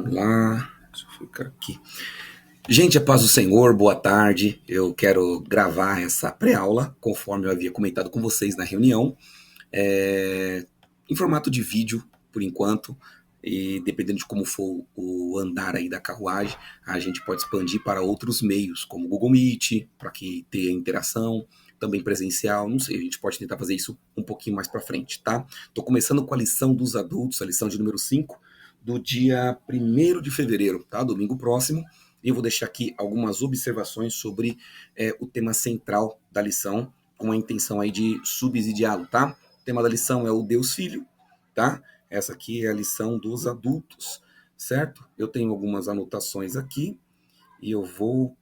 Vamos lá, deixa eu ficar aqui. Gente, a paz do Senhor, boa tarde. Eu quero gravar essa pré-aula, conforme eu havia comentado com vocês na reunião, em formato de vídeo, por enquanto, e dependendo de como for o andar aí da carruagem, a gente pode expandir para outros meios, como Google Meet, para que tenha interação, também presencial, não sei, a gente pode tentar fazer isso um pouquinho mais para frente, tá? Estou começando com a lição dos adultos, a lição de número 5, do dia 1º de fevereiro, tá? Domingo próximo. E eu vou deixar aqui algumas observações sobre o tema central da lição, com a intenção aí de subsidiá-lo, tá? O tema da lição é o Deus Filho, tá? Essa aqui é a lição dos adultos, certo? Eu tenho algumas anotações aqui e eu vou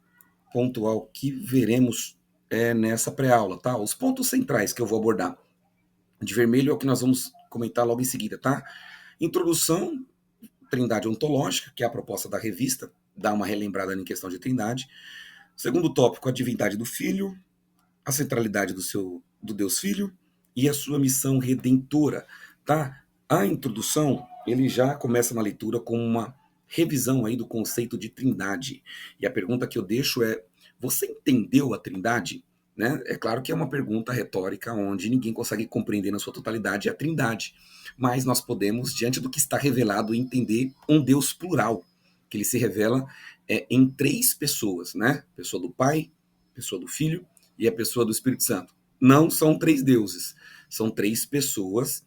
pontuar o que veremos nessa pré-aula, tá? Os pontos centrais que eu vou abordar. De vermelho é o que nós vamos comentar logo em seguida, tá? Introdução, Trindade ontológica, que é a proposta da revista, dá uma relembrada em questão de trindade. Segundo tópico, a divindade do Filho, a centralidade do Deus Filho e a sua missão redentora, tá? A introdução, ele já começa na leitura com uma revisão aí do conceito de trindade. E a pergunta que eu deixo é: você entendeu a trindade? Né? É claro que é uma pergunta retórica onde ninguém consegue compreender na sua totalidade a trindade, mas nós podemos, diante do que está revelado, entender um Deus plural, que ele se revela em 3 pessoas, né? Pessoa do Pai, pessoa do Filho e a pessoa do Espírito Santo. Não são 3 deuses, são 3 pessoas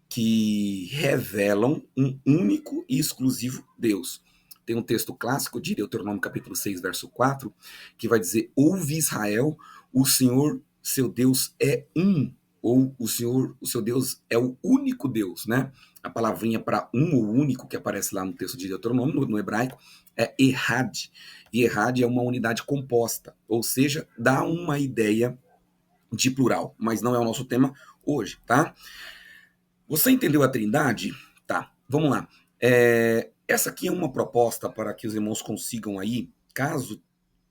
que revelam um único e exclusivo Deus. Tem um texto clássico de Deuteronômio capítulo 6, verso 4, que vai dizer: ouve Israel, o Senhor, seu Deus, é um, ou o Senhor, o seu Deus, é o único Deus, né? A palavrinha para um ou único, que aparece lá no texto de Deuteronômio, no hebraico, é Errad. E Errad é uma unidade composta, ou seja, dá uma ideia de plural, mas não é o nosso tema hoje, tá? Você entendeu a trindade? Tá, vamos lá. Essa aqui é uma proposta para que os irmãos consigam aí, caso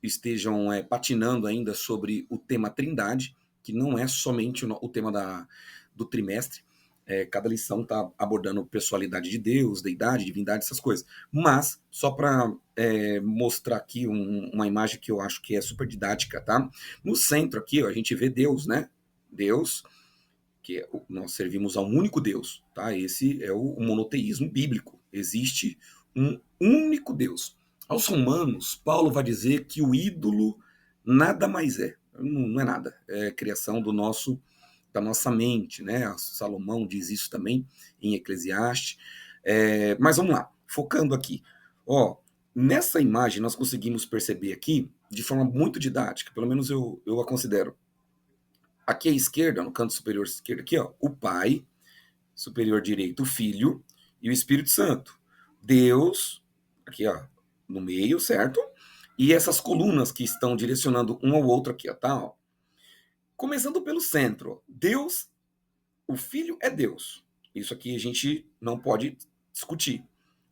estejam patinando ainda sobre o tema trindade, que não é somente o tema do trimestre. Cada lição está abordando pessoalidade de Deus, deidade, divindade, essas coisas. Mas, só para mostrar aqui uma imagem que eu acho que é super didática, tá? No centro aqui, ó, a gente vê Deus, né? Deus, que nós servimos a um único Deus, tá? Esse é o monoteísmo bíblico. Existe um único Deus. Aos romanos, Paulo vai dizer que o ídolo nada mais é. Não é nada. É criação da nossa mente, né? Salomão diz isso também em Eclesiastes. Mas vamos lá, focando aqui. Ó, nessa imagem nós conseguimos perceber aqui, de forma muito didática, pelo menos eu a considero. Aqui à esquerda, no canto superior esquerdo, aqui, ó, o Pai, superior direito, o Filho e o Espírito Santo. Deus, aqui, ó, no meio, certo? E essas colunas que estão direcionando um ao outro aqui, ó, tá? Ó. Começando pelo centro, Deus, o Filho é Deus. Isso aqui a gente não pode discutir.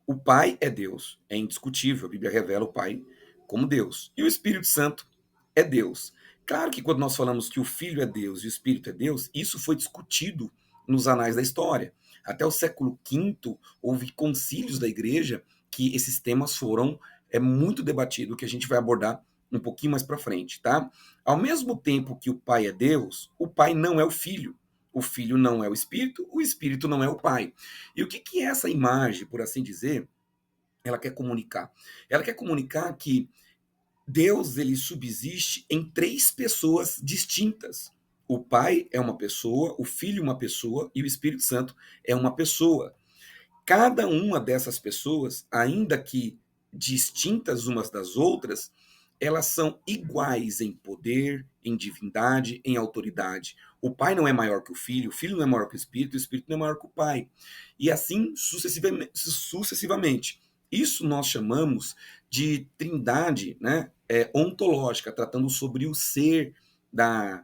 O Pai é Deus, é indiscutível, a Bíblia revela o Pai como Deus. E o Espírito Santo é Deus. Claro que quando nós falamos que o Filho é Deus e o Espírito é Deus, isso foi discutido nos anais da história. Até o século V houve concílios da igreja que esses temas foram muito debatidos, que a gente vai abordar um pouquinho mais para frente, tá? Ao mesmo tempo que o Pai é Deus, o Pai não é o Filho. O Filho não é o Espírito não é o Pai. E o que é essa imagem, por assim dizer, ela quer comunicar? Ela quer comunicar que Deus, ele subsiste em 3 pessoas distintas. O Pai é uma pessoa, o Filho uma pessoa e o Espírito Santo é uma pessoa. Cada uma dessas pessoas, ainda que distintas umas das outras, elas são iguais em poder, em divindade, em autoridade. O Pai não é maior que o Filho não é maior que o Espírito não é maior que o Pai. E assim sucessivamente. Isso nós chamamos de trindade, né, ontológica, tratando sobre o ser da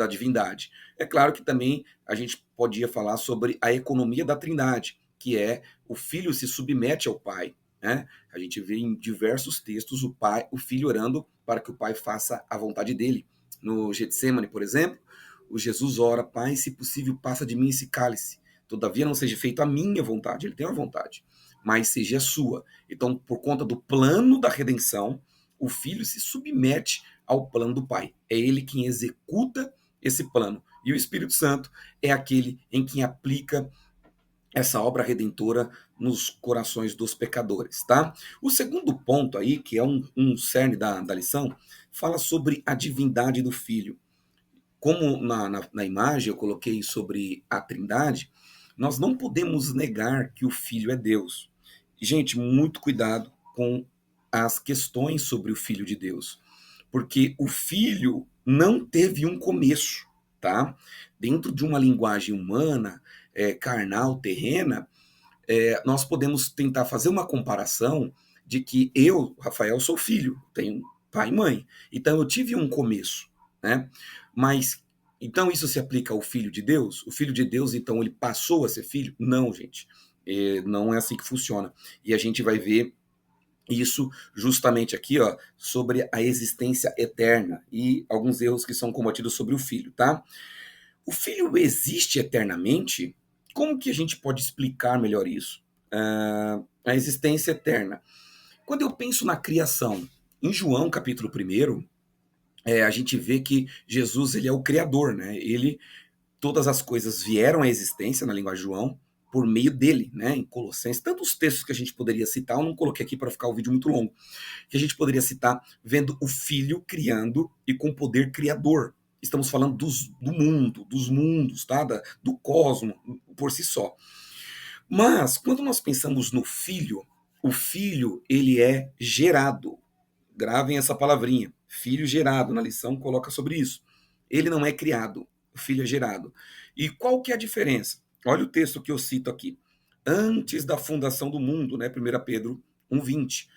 divindade. É claro que também a gente podia falar sobre a economia da trindade, que é o Filho se submete ao Pai. Né? A gente vê em diversos textos o Filho orando para que o Pai faça a vontade dele. No Getsemane, por exemplo, o Jesus ora: Pai, se possível, passa de mim esse cálice. Todavia não seja feito a minha vontade. Ele tem uma vontade. mas seja sua. Então, por conta do plano da redenção, o filho se submete ao plano do pai. É ele quem executa esse plano. E o Espírito Santo é aquele em quem aplica essa obra redentora nos corações dos pecadores, tá? O segundo ponto aí, que é um cerne da lição, fala sobre a divindade do Filho. Como na imagem eu coloquei sobre a Trindade, nós não podemos negar que o Filho é Deus. Gente, muito cuidado com as questões sobre o Filho de Deus, porque o Filho não teve um começo, tá? Dentro de uma linguagem humana, carnal, terrena, nós podemos tentar fazer uma comparação de que eu, Rafael, sou filho, tenho pai e mãe, então eu tive um começo, né? Mas então isso se aplica ao filho de Deus? O filho de Deus, então, ele passou a ser filho? Não, gente. Não é assim que funciona. E a gente vai ver isso justamente aqui, ó, sobre a existência eterna e alguns erros que são combatidos sobre o filho, tá? O filho existe eternamente? Como que a gente pode explicar melhor isso? A existência eterna. Quando eu penso na criação, em João capítulo 1, a gente vê que Jesus ele é o criador, né? Todas as coisas vieram à existência na linguagem de João por meio dele, né? Em Colossenses, tantos textos que a gente poderia citar, eu não coloquei aqui para ficar o vídeo muito longo, que a gente poderia citar vendo o Filho criando e com poder criador. Estamos falando do mundo, dos mundos, tá? Do cosmo por si só. Mas quando nós pensamos no Filho, o Filho ele é gerado. Gravem essa palavrinha. Filho gerado, na lição coloca sobre isso. Ele não é criado, o filho é gerado. E qual que é a diferença? Olha o texto que eu cito aqui. Antes da fundação do mundo, né? 1 Pedro 1,20.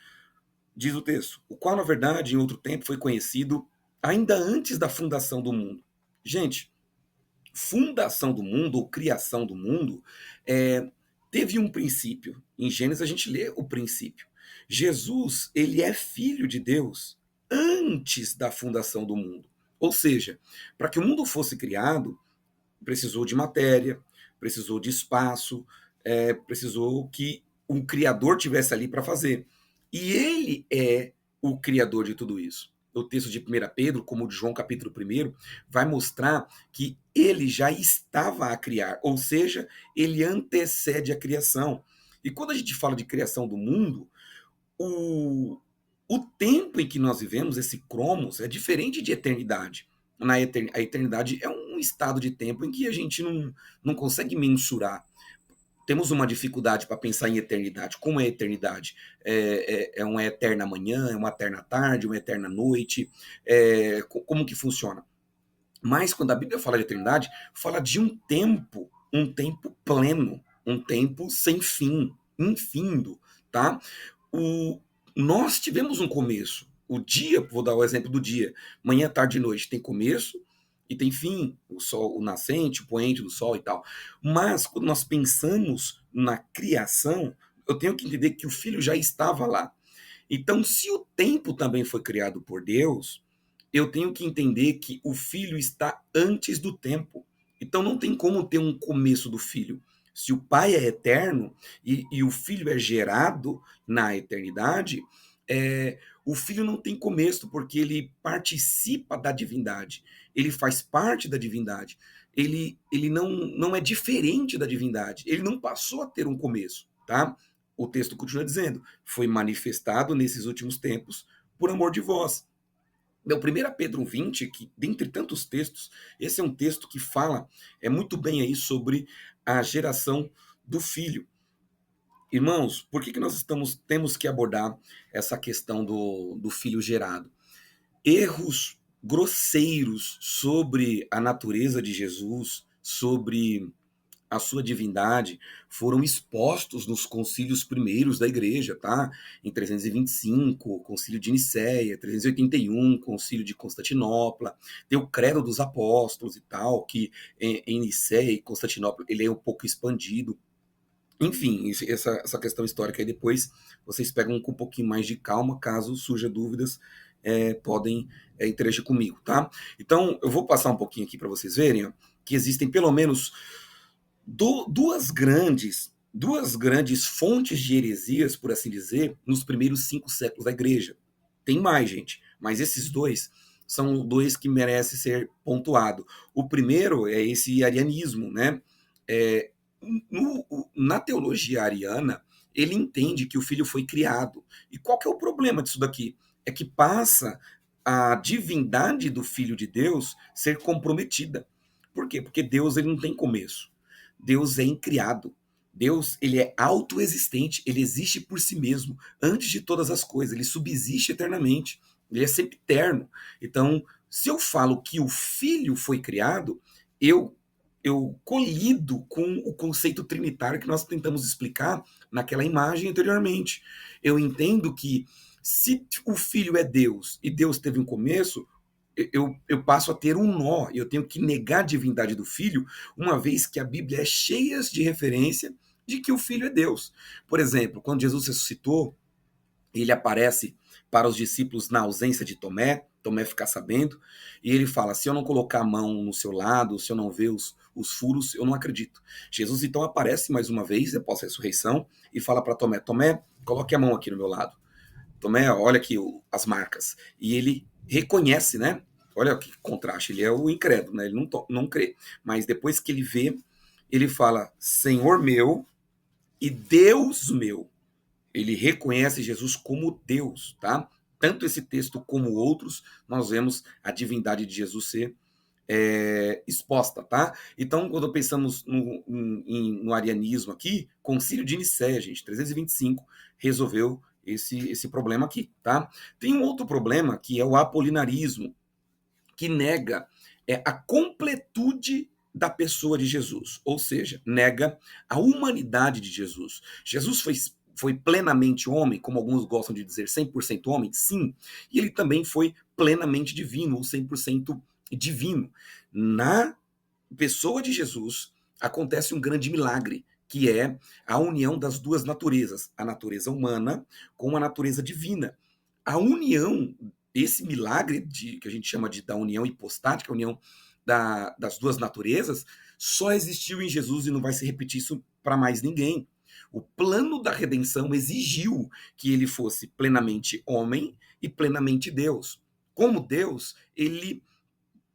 Diz o texto, o qual, na verdade, em outro tempo foi conhecido ainda antes da fundação do mundo. Gente, fundação do mundo, ou criação do mundo, teve um princípio. Em Gênesis a gente lê o princípio. Jesus, ele é filho de Deus antes da fundação do mundo. Ou seja, para que o mundo fosse criado, precisou de matéria, precisou de espaço, precisou que um criador tivesse ali para fazer. E ele é o criador de tudo isso. O texto de 1 Pedro, como o de João capítulo 1, vai mostrar que ele já estava a criar, ou seja, ele antecede a criação. E quando a gente fala de criação do mundo, o tempo em que nós vivemos, esse cromos, é diferente de eternidade. A eternidade é um estado de tempo em que a gente não consegue mensurar. Temos uma dificuldade para pensar em eternidade. Como é a eternidade? É uma eterna manhã, é uma eterna tarde, uma eterna noite? Como que funciona? Mas quando a Bíblia fala de eternidade, fala de um tempo pleno, um tempo sem fim, infindo, tá? O, Nós tivemos um começo. O dia, vou dar o exemplo do dia, manhã, tarde e noite, tem começo e tem fim, o sol, o nascente, o poente do sol e tal. Mas quando nós pensamos na criação, eu tenho que entender que o filho já estava lá. Então, se o tempo também foi criado por Deus, eu tenho que entender que o filho está antes do tempo. Então não tem como ter um começo do filho. Se o pai é eterno e o filho é gerado na eternidade, o filho não tem começo, porque ele participa da divindade, ele faz parte da divindade, ele não é diferente da divindade, ele não passou a ter um começo, tá? O texto continua dizendo, foi manifestado nesses últimos tempos por amor de vós. O 1 Pedro 20, que dentre tantos textos, esse é um texto que fala muito bem aí sobre a geração do filho. Irmãos, por que nós temos que abordar essa questão do filho gerado? Erros grosseiros sobre a natureza de Jesus, sobre a sua divindade, foram expostos nos concílios primeiros da igreja, tá? Em 325, concílio de Nicéia, 381, concílio de Constantinopla, tem o credo dos apóstolos e tal, que em Nicéia e Constantinopla ele é um pouco expandido. Enfim, essa questão histórica aí depois vocês pegam com um pouquinho mais de calma, caso surja dúvidas, podem interagir comigo, tá? Então, eu vou passar um pouquinho aqui para vocês verem, ó, que existem pelo menos duas grandes duas grandes fontes de heresias, por assim dizer, nos primeiros 5 séculos da igreja. Tem mais, gente, mas esses dois são dois que merecem ser pontuados. O primeiro é esse arianismo, né? É, na teologia ariana, ele entende que o filho foi criado. E qual que é o problema disso daqui? É que passa a divindade do filho de Deus ser comprometida. Por quê? Porque Deus ele não tem começo. Deus é incriado. Deus ele é autoexistente, ele existe por si mesmo, antes de todas as coisas, ele subsiste eternamente, ele é sempre eterno. Então, se eu falo que o filho foi criado, eu eu colido com o conceito trinitário que nós tentamos explicar naquela imagem anteriormente. Eu entendo que se o filho é Deus e Deus teve um começo, eu passo a ter um nó, eu tenho que negar a divindade do filho, uma vez que a Bíblia é cheia de referência de que o filho é Deus. Por exemplo, quando Jesus ressuscitou, ele aparece para os discípulos na ausência de Tomé, Tomé fica sabendo, e ele fala: se eu não colocar a mão no seu lado, se eu não ver os furos, eu não acredito. Jesus então aparece mais uma vez, após a ressurreição, e fala para Tomé: Tomé, coloque a mão aqui no meu lado. Tomé, olha aqui as marcas. E ele reconhece, né? Olha que contraste, ele é o incrédulo, né? Ele não crê. Mas depois que ele vê, ele fala: Senhor meu e Deus meu. Ele reconhece Jesus como Deus, tá? Tanto esse texto como outros, nós vemos a divindade de Jesus ser exposta, tá? Então, quando pensamos no arianismo aqui, Concílio de Nicéia, gente, 325, resolveu esse problema aqui, tá? Tem um outro problema que é o apolinarismo, que nega a completude da pessoa de Jesus, ou seja, nega a humanidade de Jesus. Jesus foi plenamente homem, como alguns gostam de dizer, 100% homem? Sim. E ele também foi plenamente divino, ou 100% divino. Na pessoa de Jesus acontece um grande milagre, que é a união das duas naturezas, a natureza humana com a natureza divina. A união, esse milagre que a gente chama da união hipostática, a união das duas naturezas, só existiu em Jesus e não vai se repetir isso para mais ninguém. O plano da redenção exigiu que ele fosse plenamente homem e plenamente Deus. Como Deus, ele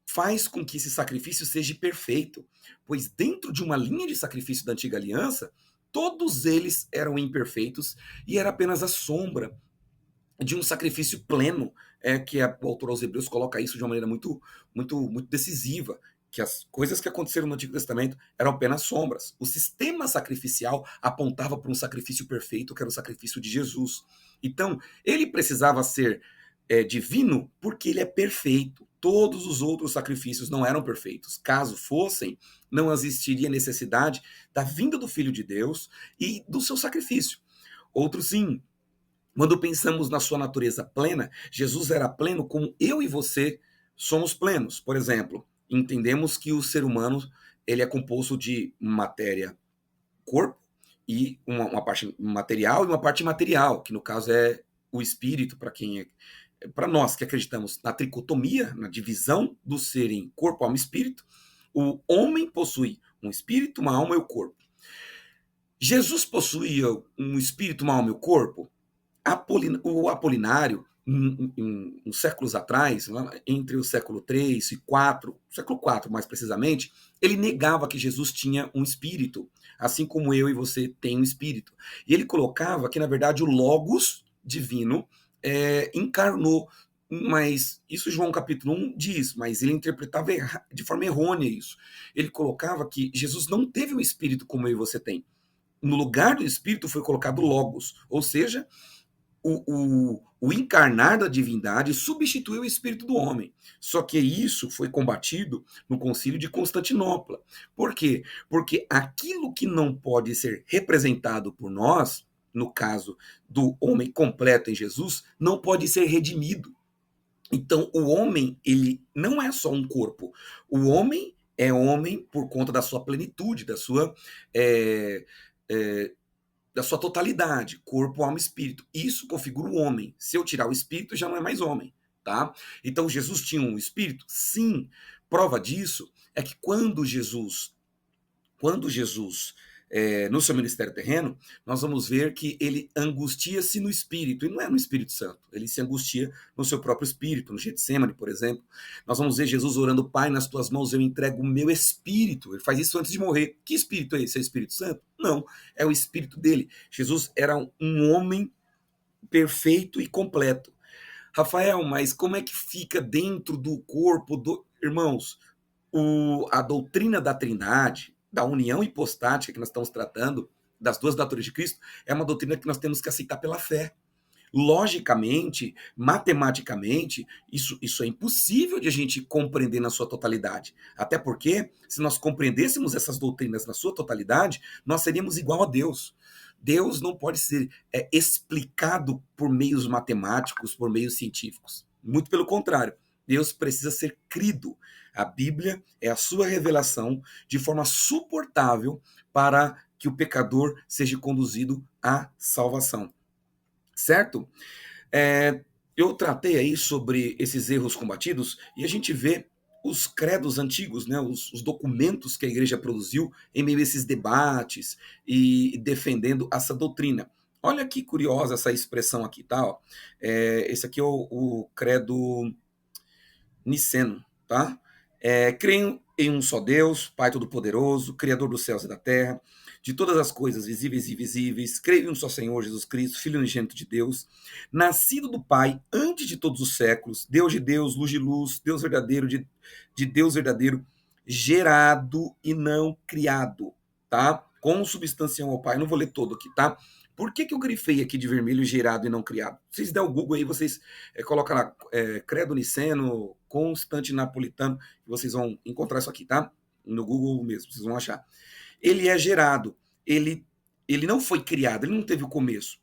faz com que esse sacrifício seja perfeito, pois dentro de uma linha de sacrifício da antiga aliança, todos eles eram imperfeitos e era apenas a sombra de um sacrifício pleno, que o autor aos Hebreus coloca isso de uma maneira muito decisiva, que as coisas que aconteceram no Antigo Testamento eram apenas sombras. O sistema sacrificial apontava para um sacrifício perfeito, que era o sacrifício de Jesus. Então, ele precisava ser divino porque ele é perfeito. Todos os outros sacrifícios não eram perfeitos. Caso fossem, não existiria necessidade da vinda do Filho de Deus e do seu sacrifício. Outros sim. Quando pensamos na sua natureza plena, Jesus era pleno como eu e você somos plenos. Por exemplo, entendemos que o ser humano ele é composto de matéria, corpo, e uma parte material e uma parte imaterial, que no caso é o espírito, para nós que acreditamos na tricotomia, na divisão do ser em corpo, alma e espírito, o homem possui um espírito, uma alma e o corpo. Jesus possuía um espírito, uma alma e o corpo? O Apolinário, uns séculos atrás, entre o século III e IV, século IV mais precisamente, ele negava que Jesus tinha um espírito, assim como eu e você tem um espírito. E ele colocava que, na verdade, o Logos divino encarnou, mas isso João capítulo 1 diz, mas ele interpretava de forma errônea isso. Ele colocava que Jesus não teve um espírito como eu e você tem. No lugar do espírito foi colocado Logos, ou seja, o encarnar da divindade substituiu o espírito do homem. Só que isso foi combatido no Concílio de Constantinopla. Por quê? Porque aquilo que não pode ser representado por nós, no caso do homem completo em Jesus, não pode ser redimido. Então, o homem, ele não é só um corpo. O homem é homem por conta da sua plenitude, é, é, da sua totalidade, corpo, alma e espírito. Isso configura o homem. Se eu tirar o espírito, já não é mais homem, tá? Então, Jesus tinha um espírito? Sim. Prova disso é que quando Jesus no seu ministério terreno, nós vamos ver que ele angustia-se no Espírito, e não é no Espírito Santo, ele se angustia no seu próprio Espírito, no Getsemane, por exemplo. Nós vamos ver Jesus orando: Pai, nas tuas mãos eu entrego o meu Espírito. Ele faz isso antes de morrer. Que Espírito é esse? É o Espírito Santo? Não, é o Espírito dele. Jesus era um homem perfeito e completo. Rafael, mas como é que fica dentro do corpo do... Irmãos, a doutrina da Trindade, da união hipostática que nós estamos tratando, das duas naturas de Cristo, é uma doutrina que nós temos que aceitar pela fé. Logicamente, matematicamente, isso é impossível de a gente compreender na sua totalidade. Até porque, se nós compreendêssemos essas doutrinas na sua totalidade, nós seríamos igual a Deus. Deus não pode ser explicado por meios matemáticos, por meios científicos. Muito pelo contrário, Deus precisa ser crido. A Bíblia é a sua revelação de forma suportável para que o pecador seja conduzido à salvação. Certo? Eu tratei aí sobre esses erros combatidos e a gente vê os credos antigos, né, os documentos que a igreja produziu em meio a esses debates e defendendo essa doutrina. Olha que curiosa essa expressão aqui, tá? Ó. Esse aqui é o credo niceno, tá? Creio em um só Deus, Pai Todo-Poderoso, Criador dos céus e da terra, de todas as coisas visíveis e invisíveis. Creio em um só Senhor Jesus Cristo, Filho unigênito de Deus, nascido do Pai antes de todos os séculos, Deus de Deus, luz de luz, Deus verdadeiro de Deus verdadeiro, gerado e não criado, tá? Consubstancial ao Pai. Eu não vou ler todo aqui, tá? Por que eu grifei aqui de vermelho gerado e não criado? Vocês der o Google aí, vocês colocam lá credo niceno, constante napolitano, e vocês vão encontrar isso aqui, tá? No Google mesmo, vocês vão achar. Ele é gerado, ele não foi criado, ele não teve o começo.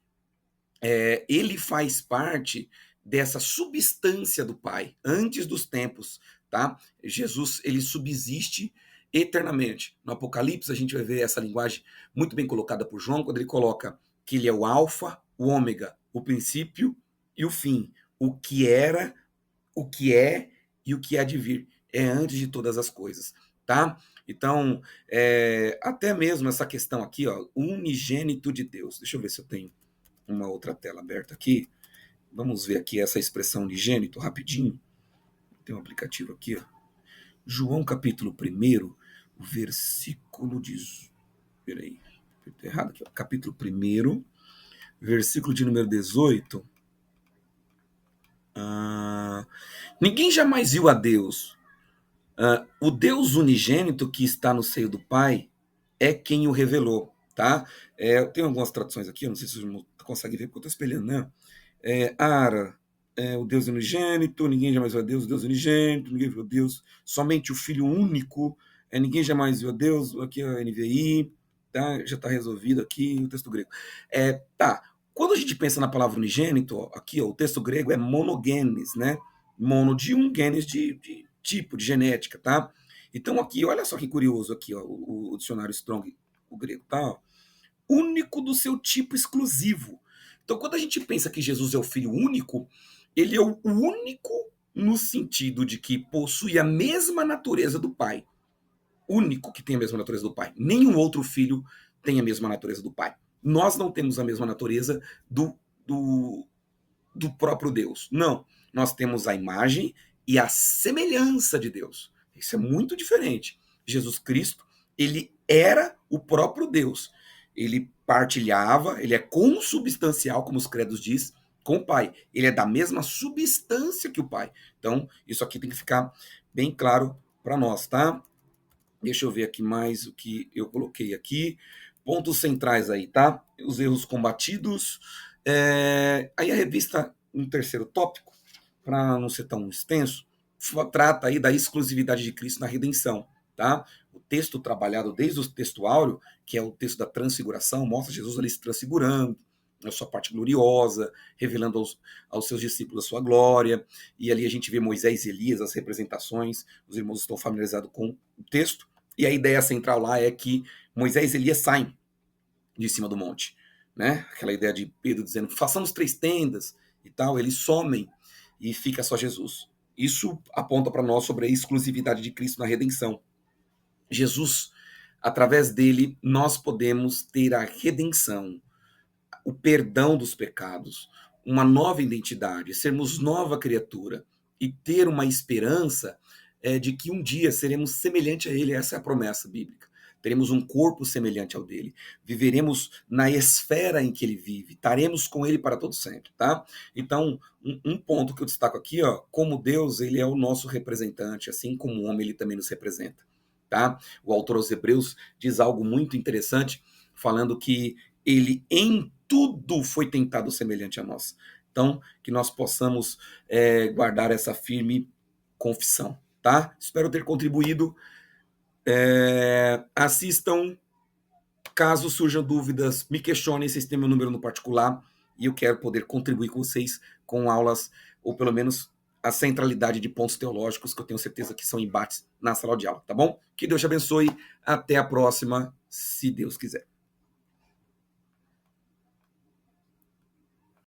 Ele faz parte dessa substância do Pai, antes dos tempos, tá? Jesus, ele subsiste eternamente. No Apocalipse, a gente vai ver essa linguagem muito bem colocada por João, quando ele coloca que ele é o alfa, o ômega, o princípio e o fim. O que era, o que é e o que há de vir. É antes de todas as coisas, tá? Então, até mesmo essa questão aqui, ó, unigênito de Deus. Deixa eu ver se eu tenho uma outra tela aberta aqui. Vamos ver aqui essa expressão unigênito rapidinho. Tem um aplicativo aqui, ó. João capítulo 1, versículo de... Peraí, errado aqui, ó. Capítulo 1, versículo de número 18. Ninguém jamais viu a Deus. O Deus unigênito que está no seio do Pai é quem o revelou, tá? Eu tenho algumas traduções aqui, eu não sei se você consegue ver, porque eu estou espelhando, né? O Deus unigênito, ninguém jamais viu a Deus, o Deus unigênito, ninguém viu a Deus, somente o Filho único, ninguém jamais viu a Deus, aqui é a NVI, tá? Já está resolvido aqui o texto grego. Tá, quando a gente pensa na palavra unigênito, ó, aqui ó, o texto grego é monogenes, né? Mono de um, genes de tipo, de genética, tá? Então aqui, olha só que curioso aqui, ó, o dicionário Strong, o grego, tá? Ó. Único do seu tipo exclusivo. Então quando a gente pensa que Jesus é o Filho único, ele é o único no sentido de que possui a mesma natureza do Pai. Único que tem a mesma natureza do Pai. Nenhum outro filho tem a mesma natureza do Pai. Nós não temos a mesma natureza do próprio Deus. Não. Nós temos a imagem e a semelhança de Deus. Isso é muito diferente. Jesus Cristo, ele era o próprio Deus. Ele partilhava, ele é consubstancial, como os credos diz, com o Pai. Ele é da mesma substância que o Pai. Então, isso aqui tem que ficar bem claro para nós, tá? Deixa eu ver aqui mais o que eu coloquei aqui. Pontos centrais aí, tá? Os erros combatidos. Aí a revista, um terceiro tópico, para não ser tão extenso, trata aí da exclusividade de Cristo na redenção, tá? O texto trabalhado desde o texto áureo, que é o texto da transfiguração, mostra Jesus ali se transfigurando, a sua parte gloriosa, revelando aos seus discípulos a sua glória, e ali a gente vê Moisés e Elias, as representações, os irmãos estão familiarizados com o texto, e a ideia central lá é que Moisés e Elias saem de cima do monte, né? Aquela ideia de Pedro dizendo, façamos 3 tendas e tal, eles somem e fica só Jesus. Isso aponta para nós sobre a exclusividade de Cristo na redenção. Jesus Através dele, nós podemos ter a redenção, o perdão dos pecados, uma nova identidade, sermos nova criatura e ter uma esperança de que um dia seremos semelhante a ele. Essa é a promessa bíblica. Teremos um corpo semelhante ao dele, viveremos na esfera em que ele vive, estaremos com ele para todo sempre, tá? Então, um ponto que eu destaco aqui, ó, como Deus, ele é o nosso representante, assim como o homem, ele também nos representa, tá? O autor aos Hebreus diz algo muito interessante, falando que ele em tudo foi tentado semelhante a nós. Então, que nós possamos guardar essa firme confissão, tá? Espero ter contribuído. Assistam, caso surjam dúvidas, me questionem, vocês têm meu número no particular e eu quero poder contribuir com vocês com aulas, ou pelo menos a centralidade de pontos teológicos que eu tenho certeza que são embates na sala de aula, tá bom? Que Deus te abençoe, até a próxima, se Deus quiser.